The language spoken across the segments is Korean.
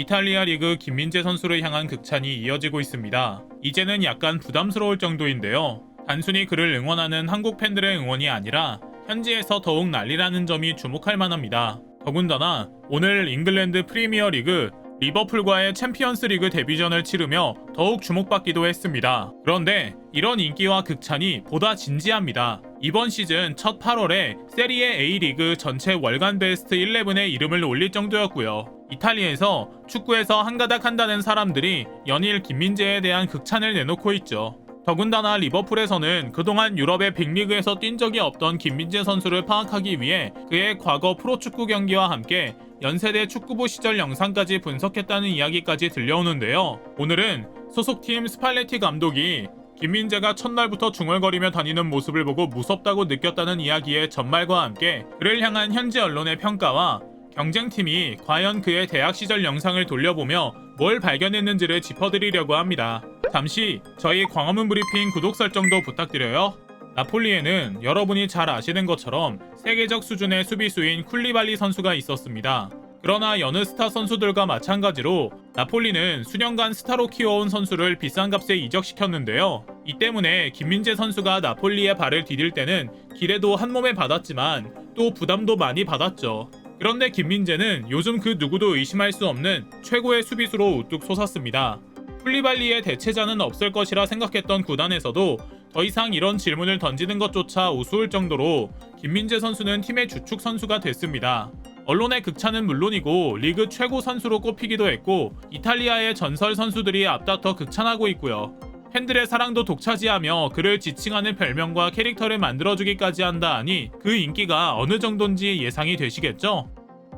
이탈리아 리그 김민재 선수를 향한 극찬이 이어지고 있습니다. 이제는 약간 부담스러울 정도인데요. 단순히 그를 응원하는 한국 팬들의 응원이 아니라 현지에서 더욱 난리라는 점이 주목할 만합니다. 더군다나 오늘 잉글랜드 프리미어 리그 리버풀과의 챔피언스 리그 데뷔전을 치르며 더욱 주목받기도 했습니다. 그런데 이런 인기와 극찬이 보다 진지합니다. 이번 시즌 첫 8월에 세리에 A 리그 전체 월간 베스트 11에 이름을 올릴 정도였고요. 이탈리아에서 축구에서 한가닥 한다는 사람들이 연일 김민재에 대한 극찬을 내놓고 있죠. 더군다나 리버풀에서는 그동안 유럽의 빅리그에서 뛴 적이 없던 김민재 선수를 파악하기 위해 그의 과거 프로축구 경기와 함께 연세대 축구부 시절 영상까지 분석했다는 이야기까지 들려오는데요. 오늘은 소속팀 스팔레티 감독이 김민재가 첫날부터 중얼거리며 다니는 모습을 보고 무섭다고 느꼈다는 이야기의 전말과 함께 그를 향한 현지 언론의 평가와 경쟁팀이 과연 그의 대학 시절 영상을 돌려보며 뭘 발견했는지를 짚어드리려고 합니다. 잠시 저희 광화문 브리핑 구독 설정도 부탁드려요. 나폴리에는 여러분이 잘 아시는 것처럼 세계적 수준의 수비수인 쿨리발리 선수가 있었습니다. 그러나 여느 스타 선수들과 마찬가지로 나폴리는 수년간 스타로 키워온 선수를 비싼 값에 이적시켰는데요. 이 때문에 김민재 선수가 나폴리에 발을 디딜 때는 기대도 한몸에 받았지만 또 부담도 많이 받았죠. 그런데 김민재는 요즘 그 누구도 의심할 수 없는 최고의 수비수로 우뚝 솟았습니다. 쿨리발리의 대체자는 없을 것이라 생각했던 구단에서도 더 이상 이런 질문을 던지는 것조차 우스울 정도로 김민재 선수는 팀의 주축 선수가 됐습니다. 언론의 극찬은 물론이고 리그 최고 선수로 꼽히기도 했고 이탈리아의 전설 선수들이 앞다퉈 극찬하고 있고요. 팬들의 사랑도 독차지하며 그를 지칭하는 별명과 캐릭터를 만들어주기까지 한다 하니 그 인기가 어느 정도인지 예상이 되시겠죠?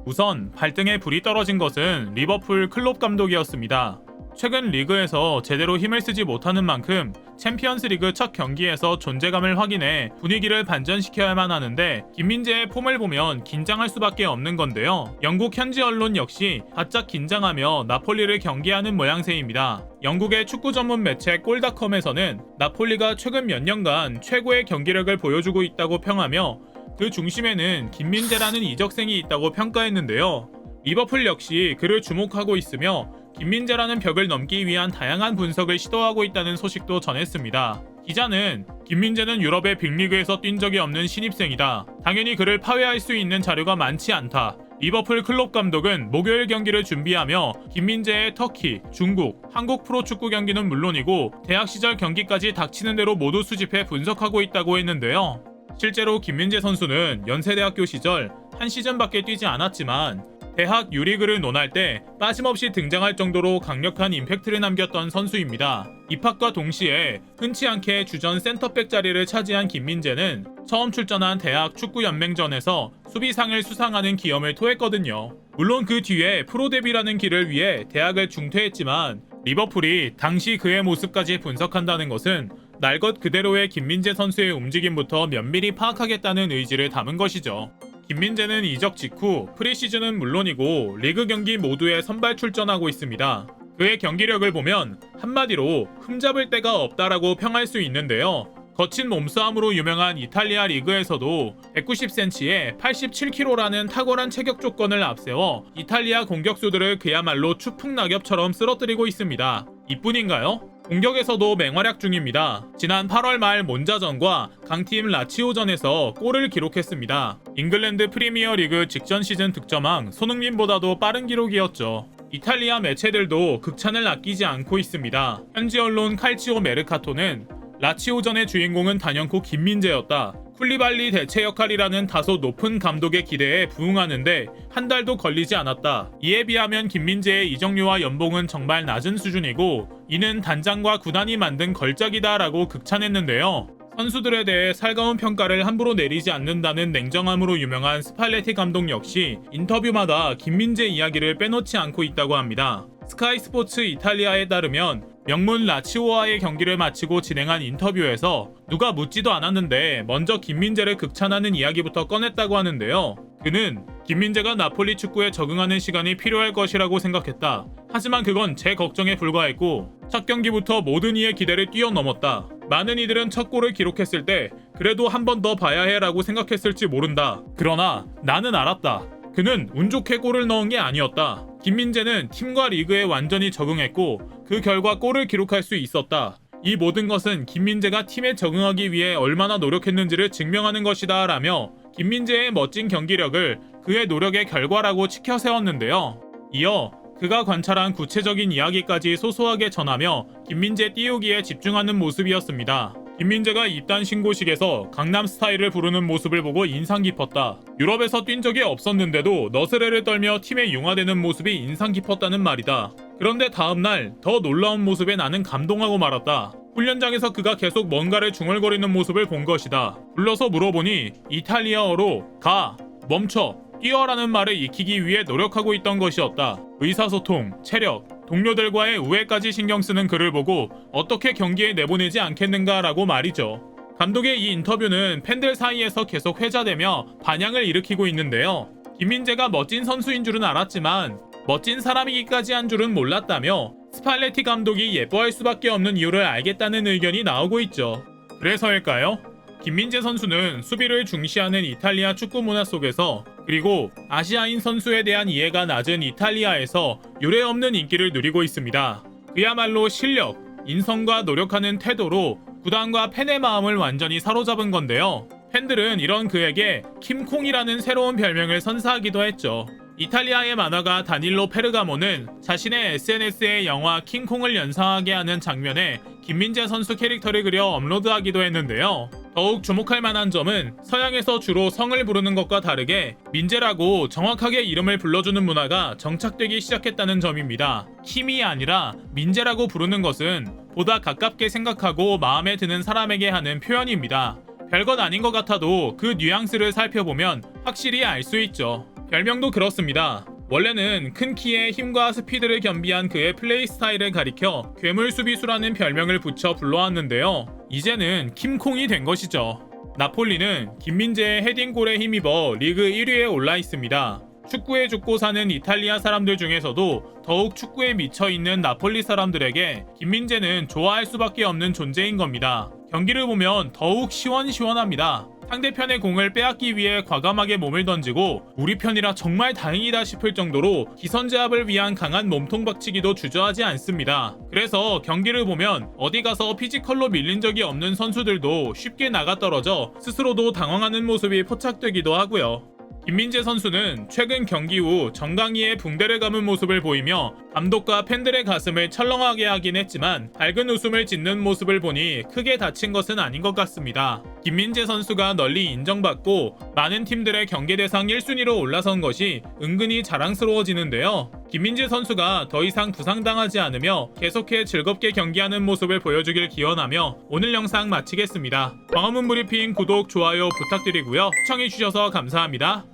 우선 발등에 불이 떨어진 것은 리버풀 클롭 감독이었습니다. 최근 리그에서 제대로 힘을 쓰지 못하는 만큼 챔피언스 리그 첫 경기에서 존재감을 확인해 분위기를 반전시켜야만 하는데 김민재의 폼을 보면 긴장할 수밖에 없는 건데요. 영국 현지 언론 역시 바짝 긴장하며 나폴리를 경계하는 모양새입니다. 영국의 축구 전문 매체 골닷컴에서는 나폴리가 최근 몇 년간 최고의 경기력을 보여주고 있다고 평하며 그 중심에는 김민재라는 이적생이 있다고 평가했는데요. 리버풀 역시 그를 주목하고 있으며 김민재라는 벽을 넘기 위한 다양한 분석을 시도하고 있다는 소식도 전했습니다. 기자는 김민재는 유럽의 빅리그에서 뛴 적이 없는 신입생이다. 당연히 그를 파괴할 수 있는 자료가 많지 않다. 리버풀 클롭 감독은 목요일 경기를 준비하며 김민재의 터키, 중국, 한국 프로축구 경기는 물론이고 대학 시절 경기까지 닥치는 대로 모두 수집해 분석하고 있다고 했는데요. 실제로 김민재 선수는 연세대학교 시절 한 시즌밖에 뛰지 않았지만 대학 유리그를 논할 때 빠짐없이 등장할 정도로 강력한 임팩트를 남겼던 선수입니다. 입학과 동시에 흔치 않게 주전 센터백 자리를 차지한 김민재는 처음 출전한 대학 축구연맹전에서 수비상을 수상하는 기염을 토했거든요. 물론 그 뒤에 프로 데뷔라는 길을 위해 대학을 중퇴했지만 리버풀이 당시 그의 모습까지 분석한다는 것은 날 것 그대로의 김민재 선수의 움직임부터 면밀히 파악하겠다는 의지를 담은 것이죠. 김민재는 이적 직후 프리시즌은 물론이고 리그 경기 모두에 선발 출전하고 있습니다. 그의 경기력을 보면 한마디로 흠잡을 데가 없다라고 평할 수 있는데요. 거친 몸싸움으로 유명한 이탈리아 리그에서도 190cm에 87kg라는 탁월한 체격 조건을 앞세워 이탈리아 공격수들을 그야말로 추풍 낙엽처럼 쓰러뜨리고 있습니다. 이뿐인가요? 공격에서도 맹활약 중입니다. 지난 8월 말 몬자전과 강팀 라치오전에서 골을 기록했습니다. 잉글랜드 프리미어 리그 직전 시즌 득점왕 손흥민보다도 빠른 기록이었죠. 이탈리아 매체들도 극찬을 아끼지 않고 있습니다. 현지 언론 칼치오 메르카토는 라치오전의 주인공은 단연코 김민재였다. 쿨리발리 대체 역할이라는 다소 높은 감독의 기대에 부응하는데 한 달도 걸리지 않았다. 이에 비하면 김민재의 이적료와 연봉은 정말 낮은 수준이고 이는 단장과 구단이 만든 걸작이다라고 극찬했는데요. 선수들에 대해 살가운 평가를 함부로 내리지 않는다는 냉정함으로 유명한 스팔레티 감독 역시 인터뷰마다 김민재 이야기를 빼놓지 않고 있다고 합니다. 스카이 스포츠 이탈리아에 따르면 명문 라치오와의 경기를 마치고 진행한 인터뷰에서 누가 묻지도 않았는데 먼저 김민재를 극찬하는 이야기부터 꺼냈다고 하는데요. 그는 김민재가 나폴리 축구에 적응하는 시간이 필요할 것이라고 생각했다. 하지만 그건 제 걱정에 불과했고 첫 경기부터 모든 이의 기대를 뛰어넘었다. 많은 이들은 첫 골을 기록했을 때 그래도 한 번 더 봐야 해라고 생각했을지 모른다. 그러나 나는 알았다. 그는 운 좋게 골을 넣은 게 아니었다. 김민재는 팀과 리그에 완전히 적응했고 그 결과 골을 기록할 수 있었다. 이 모든 것은 김민재가 팀에 적응하기 위해 얼마나 노력했는지를 증명하는 것이다 라며 김민재의 멋진 경기력을 그의 노력의 결과라고 치켜 세웠는데요. 이어 그가 관찰한 구체적인 이야기까지 소소하게 전하며 김민재 띄우기에 집중하는 모습이었습니다. 김민재가 입단 신고식에서 강남 스타일을 부르는 모습을 보고 인상 깊었다. 유럽에서 뛴 적이 없었는데도 너스레를 떨며 팀에 융화되는 모습이 인상 깊었다는 말이다. 그런데 다음날 더 놀라운 모습에 나는 감동하고 말았다. 훈련장에서 그가 계속 뭔가를 중얼거리는 모습을 본 것이다. 불러서 물어보니 이탈리아어로 가, 멈춰, 뛰어라는 말을 익히기 위해 노력하고 있던 것이었다. 의사소통, 체력, 동료들과의 우애까지 신경 쓰는 그를 보고 어떻게 경기에 내보내지 않겠는가라고 말이죠. 감독의 이 인터뷰는 팬들 사이에서 계속 회자되며 반향을 일으키고 있는데요. 김민재가 멋진 선수인 줄은 알았지만 멋진 사람이기까지 한 줄은 몰랐다며 스팔레티 감독이 예뻐할 수밖에 없는 이유를 알겠다는 의견이 나오고 있죠. 그래서일까요? 김민재 선수는 수비를 중시하는 이탈리아 축구 문화 속에서 그리고 아시아인 선수에 대한 이해가 낮은 이탈리아에서 유례없는 인기를 누리고 있습니다. 그야말로 실력, 인성과 노력하는 태도로 구단과 팬의 마음을 완전히 사로잡은 건데요. 팬들은 이런 그에게 킴콩이라는 새로운 별명을 선사하기도 했죠. 이탈리아의 만화가 다닐로 페르가모는 자신의 SNS에 영화 킹콩을 연상하게 하는 장면에 김민재 선수 캐릭터를 그려 업로드하기도 했는데요. 더욱 주목할 만한 점은 서양에서 주로 성을 부르는 것과 다르게 민재라고 정확하게 이름을 불러주는 문화가 정착되기 시작했다는 점입니다. 킴이 아니라 민재라고 부르는 것은 보다 가깝게 생각하고 마음에 드는 사람에게 하는 표현입니다. 별것 아닌 것 같아도 그 뉘앙스를 살펴보면 확실히 알 수 있죠. 별명도 그렇습니다. 원래는 큰 키에 힘과 스피드를 겸비한 그의 플레이 스타일을 가리켜 괴물 수비수라는 별명을 붙여 불러왔는데요. 이제는 킴콩이 된 것이죠. 나폴리는 김민재의 헤딩골에 힘입어 리그 1위에 올라 있습니다. 축구에 죽고 사는 이탈리아 사람들 중에서도 더욱 축구에 미쳐있는 나폴리 사람들에게 김민재는 좋아할 수밖에 없는 존재인 겁니다. 경기를 보면 더욱 시원시원합니다. 상대편의 공을 빼앗기 위해 과감하게 몸을 던지고 우리 편이라 정말 다행이다 싶을 정도로 기선제압을 위한 강한 몸통 박치기도 주저하지 않습니다. 그래서 경기를 보면 어디 가서 피지컬로 밀린 적이 없는 선수들도 쉽게 나가떨어져 스스로도 당황하는 모습이 포착되기도 하고요. 김민재 선수는 최근 경기 후 정강이에 붕대를 감은 모습을 보이며 감독과 팬들의 가슴을 철렁하게 하긴 했지만 밝은 웃음을 짓는 모습을 보니 크게 다친 것은 아닌 것 같습니다. 김민재 선수가 널리 인정받고 많은 팀들의 경계 대상 1순위로 올라선 것이 은근히 자랑스러워지는데요. 김민재 선수가 더 이상 부상당하지 않으며 계속해 즐겁게 경기하는 모습을 보여주길 기원하며 오늘 영상 마치겠습니다. 광화문 브리핑 구독, 좋아요 부탁드리고요. 시청해주셔서 감사합니다.